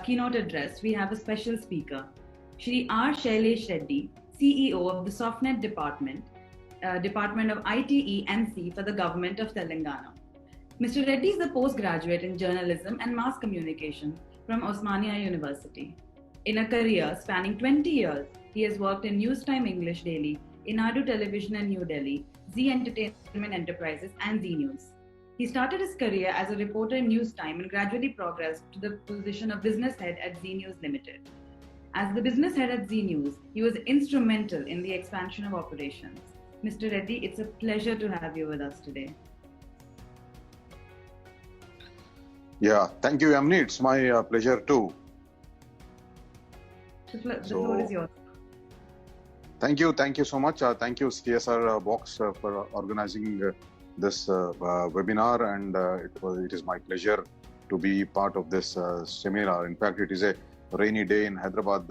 keynote address, we have a special speaker, Shri R. Shailesh Reddy, CEO of the SoftNet Department of ITE-MC for the Government of Telangana. Mr. Reddy is a postgraduate in journalism and mass communication from Osmania University. In a career spanning 20 years, he has worked in Newstime English Daily, Inadu Television in New Delhi, Zee Entertainment Enterprises, and Zee News. He started his career as a reporter in Newstime and gradually progressed to the position of business head at Zee News Limited. As the business head at Zee News, he was instrumental in the expansion of operations. Mr. Reddy, it's a pleasure to have you with us today. Yeah, thank you, Yamini. It's my pleasure too. The floor is yours. Thank you so much. Thank you, CSR Box, for organizing this webinar, and it is my pleasure to be part of this seminar. In fact, it is a rainy day in Hyderabad.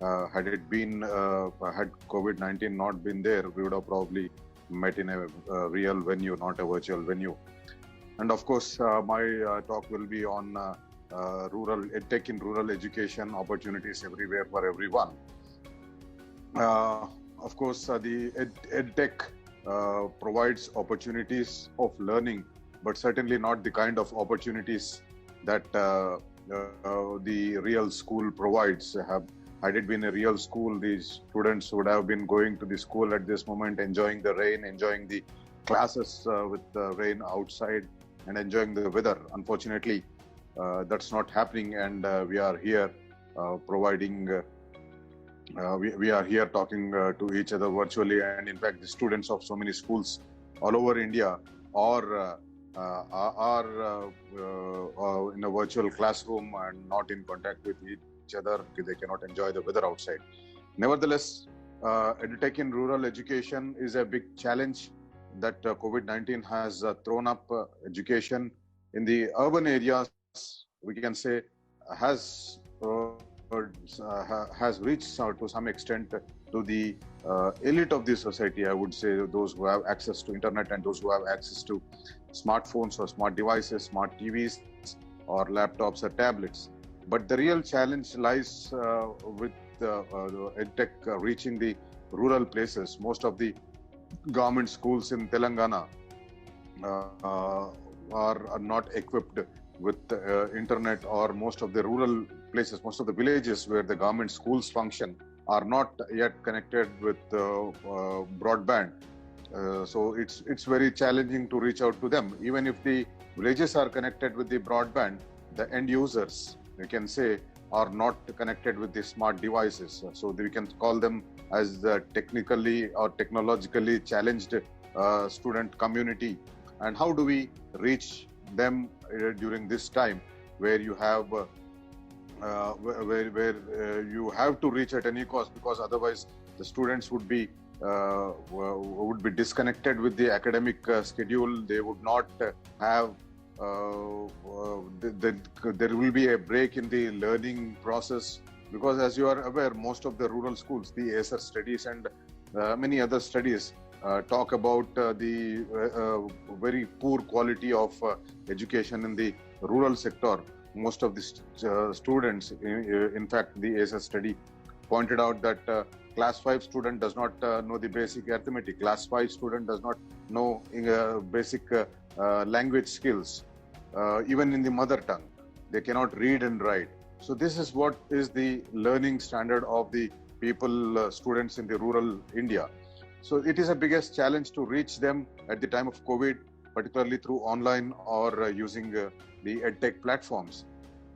Had it been had COVID-19 not been there, we would have probably met in a real venue, not a virtual venue. And of course, my talk will be on rural EdTech in rural education, opportunities everywhere for everyone. Of course, the EdTech provides opportunities of learning, but certainly not the kind of opportunities that the real school provides. Had it been a real school, these students would have been going to the school at this moment, enjoying the rain, enjoying the classes with the rain outside, and enjoying the weather. Unfortunately, that's not happening, and we are here providing. We are here talking to each other virtually, and in fact, the students of so many schools all over India are in a virtual classroom and not in contact with each other because they cannot enjoy the weather outside. Nevertheless, EdTech in rural education is a big challenge that COVID-19 has thrown up. Education in the urban areas, we can say, has reached to some extent to the elite of the society. I would say those who have access to internet and those who have access to smartphones or smart devices, smart TVs or laptops or tablets. But the real challenge lies with EdTech reaching the rural places. Most of the government schools in Telangana are not equipped with internet, or most of the rural places, most of the villages where the government schools function are not yet connected with broadband. So it's very challenging to reach out to them. Even if the villages are connected with the broadband, the end users, we can say, are not connected with the smart devices. So we can call them as the technically or technologically challenged student community. And how do we reach them during this time where you have you have to reach at any cost, because otherwise the students would be disconnected with the academic schedule. They would not have there will be a break in the learning process, because as you are aware, most of the rural schools, the ASR studies and many other studies talk about the very poor quality of education in the rural sector. Most of the students, in fact, the ASR study pointed out that class 5 student does not know the basic arithmetic. Class 5 student does not know basic language skills, even in the mother tongue. They cannot read and write. So this is what is the learning standard of the people, students in the rural India. So it is the biggest challenge to reach them at the time of COVID, particularly through online or using the EdTech platforms.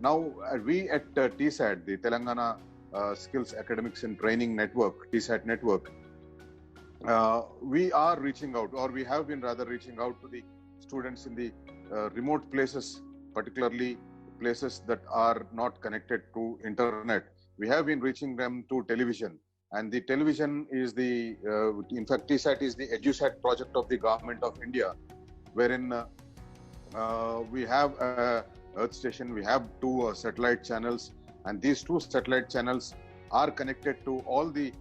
Now, we at TSAT, the Telangana Skills Academics and Training Network, TSAT network, we are reaching out, or we have been rather reaching out to the students in the remote places, particularly places that are not connected to internet. We have been reaching them to television. And the television is the, in fact, TSAT is the EduSat project of the Government of India, wherein we have Earth Station, we have 2 satellite channels, and these 2 satellite channels are connected to all the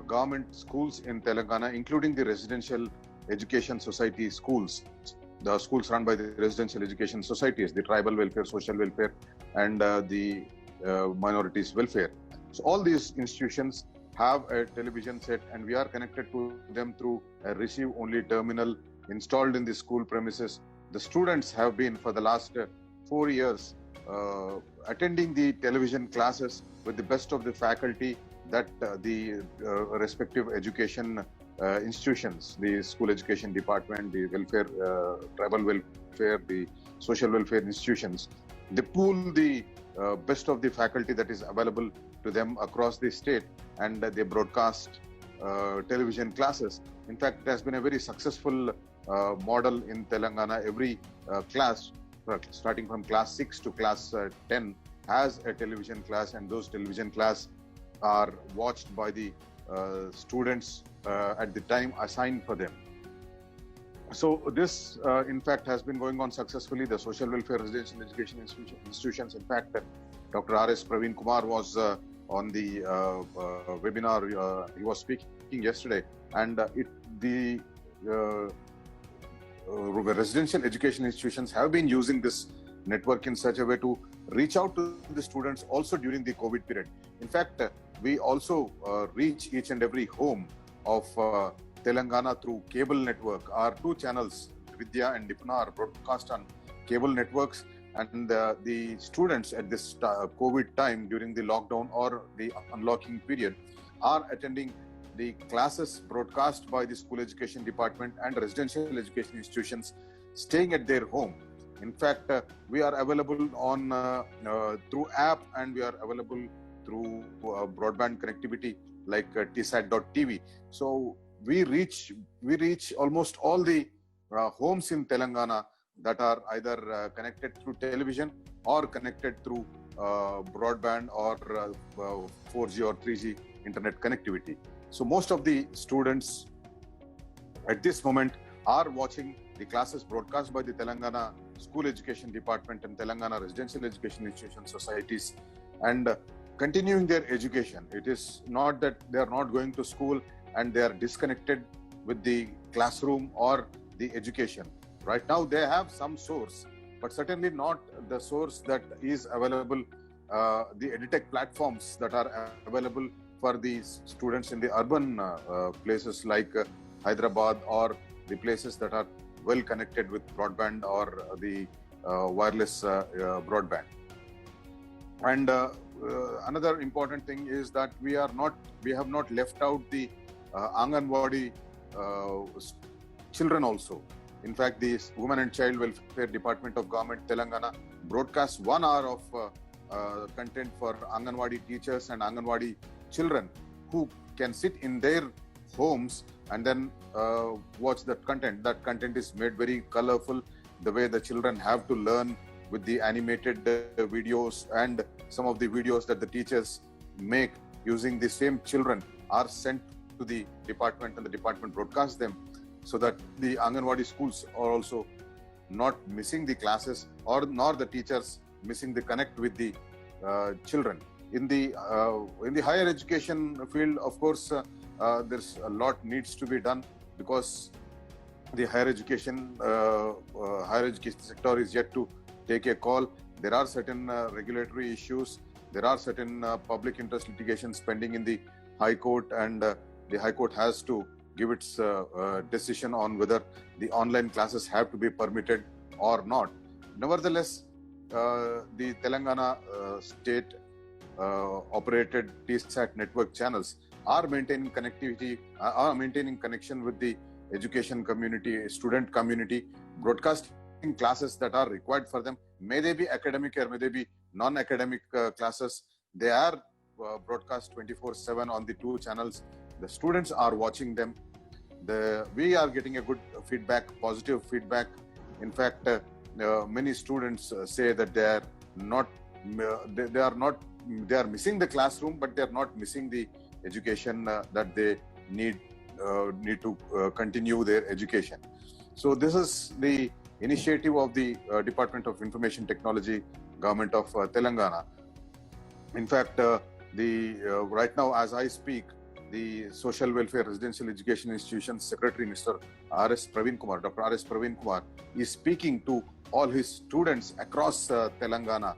government schools in Telangana, including the residential education society schools, the schools run by the residential education societies, the tribal welfare, social welfare, and the minorities welfare. So all these institutions have a television set, and we are connected to them through a receive-only terminal installed in the school premises. The students have been for the last 4 years attending the television classes with the best of the faculty that the respective education institutions, the school education department, the welfare, tribal welfare, the social welfare institutions, they pool the best of the faculty that is available to them across the state, and they broadcast television classes. In fact, it has been a very successful model in Telangana. Every class, starting from class 6 to class 10, has a television class, and those television class are watched by the students at the time assigned for them. So this, in fact, has been going on successfully. The social welfare residential education institutions, in fact, Dr. R.S. Praveen Kumar was on the webinar. He was speaking yesterday, and the residential education institutions have been using this network in such a way to reach out to the students also during the COVID period. In fact, we also reach each and every home of Telangana through cable network. Our 2 channels, Vidya and Nipuna, are broadcast on cable networks, and the students at this COVID time during the lockdown or the unlocking period are attending the classes broadcast by the school education department and residential education institutions staying at their home. In fact, we are available on through app, and we are available through broadband connectivity like tsat.tv. So we reach almost all the homes in Telangana that are either connected through television or connected through broadband or 4G or 3G internet connectivity. So most of the students at this moment are watching the classes broadcast by the Telangana School Education Department and Telangana Residential Education Institution Societies, and continuing their education. It is not that they are not going to school and they are disconnected with the classroom or the education. Right now they have some source, but certainly not the source that is available, the EdTech platforms that are available for the students in the urban places like Hyderabad, or the places that are well connected with broadband or the wireless broadband. And another important thing is that we have not left out the Anganwadi children also. In fact, the Women and Child Welfare Department of Government Telangana broadcasts 1 hour of content for Anganwadi teachers and Anganwadi children who can sit in their homes and then watch that content. That content is made very colorful, the way the children have to learn with the animated videos, and some of the videos that the teachers make using the same children are sent to the department, and the department broadcasts them, so that the Anganwadi schools are also not missing the classes, or nor the teachers missing the connect with the children. In the higher education field, of course, there's a lot needs to be done, because the higher education sector is yet to take a call. There are certain regulatory issues. There are certain public interest litigations pending in the High Court, and the High Court has to give its decision on whether the online classes have to be permitted or not. Nevertheless, the Telangana state operated TSAT network channels are maintaining connectivity, are maintaining connection with the education community, student community, broadcasting classes that are required for them. May they be academic or may they be non-academic classes, they are broadcast 24/7 on the 2 channels. The students are watching them. We are getting a good feedback, positive feedback. In fact, many students say that they are missing the classroom, but they are not missing the education that they need to continue their education. So this is the initiative of the Department of Information Technology, Government of Telangana. In fact, right now as I speak, the Social Welfare Residential Education Institution Secretary, Mr. R.S. Praveen Kumar, Dr. R.S. Praveen Kumar, is speaking to all his students across Telangana,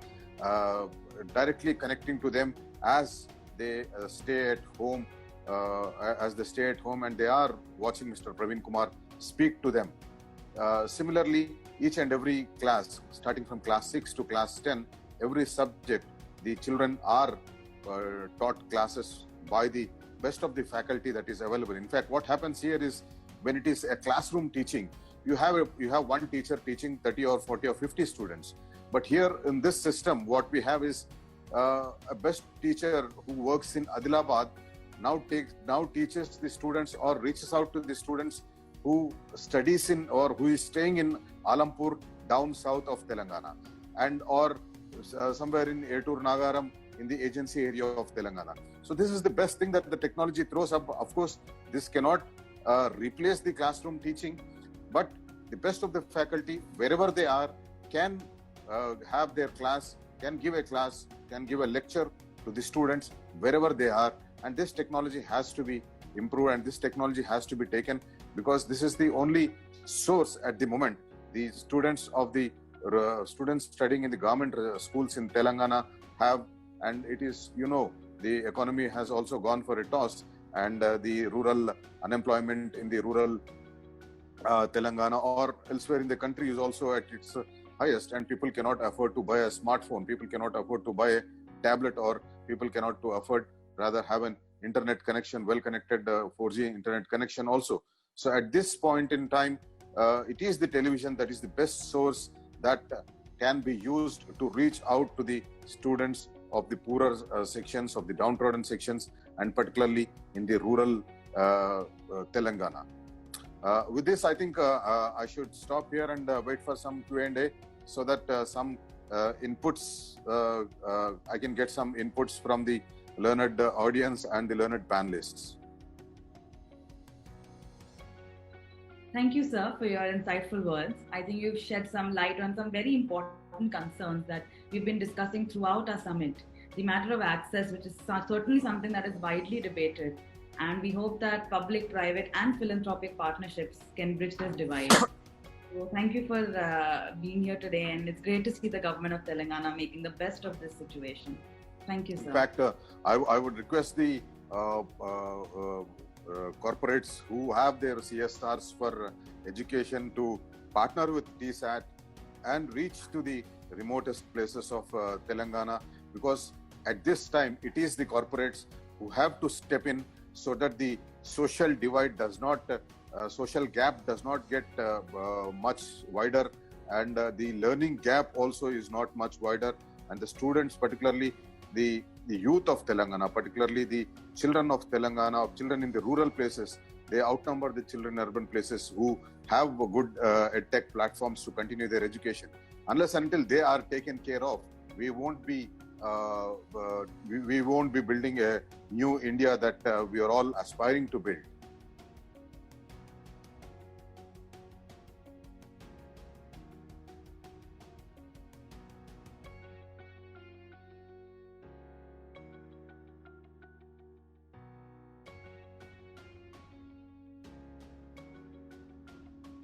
directly connecting to them as they stay at home, and they are watching Mr. Praveen Kumar speak to them. Similarly, each and every class, starting from class 6 to class 10, every subject, the children are taught classes by the best of the faculty that is available. In fact, what happens here is, when it is a classroom teaching, you have one teacher teaching 30 or 40 or 50 students. But here in this system, what we have is a best teacher who works in Adilabad now teaches the students or reaches out to the students who studies in or who is staying in Alampur down south of Telangana, and or somewhere in Etur Nagaram in the agency area of Telangana. So this is the best thing that the technology throws up. Of course, this cannot replace the classroom teaching, but the best of the faculty, wherever they are, can have their class, can give a lecture to the students wherever they are. And this technology has to be improved, and this technology has to be taken, because this is the only source at the moment. The students studying in the government schools in Telangana have, and it is, the economy has also gone for a toss, and the rural unemployment in the rural Telangana or elsewhere in the country is also at its highest, and people cannot afford to buy a smartphone, people cannot afford to buy a tablet, or people cannot afford rather have an internet connection, well-connected 4G internet connection also. So at this point in time, it is the television that is the best source that can be used to reach out to the students of the poorer sections, of the downtrodden sections, and particularly in the rural Telangana. With this, I think I should stop here and wait for some Q&A, so that some inputs, I can get some inputs from the learned audience and the learned panelists. Thank you, sir, for your insightful words. I think you've shed some light on some very important concerns that we've been discussing throughout our summit. The matter of access, which is certainly something that is widely debated. And we hope that public, private, and philanthropic partnerships can bridge this divide. So thank you for being here today. And it's great to see the government of Telangana making the best of this situation. Thank you, sir. In fact, I would request the corporates who have their CSRs for education to partner with TSAT and reach to the remotest places of Telangana, because at this time it is the corporates who have to step in, so that the social divide does not, social gap does not get much wider, and the learning gap also is not much wider, and the students, particularly the youth of Telangana, particularly the children of Telangana, children in the rural places, they outnumber the children in urban places who have good edtech platforms to continue their education. Unless until they are taken care of, we won't be building a new India that we are all aspiring to build.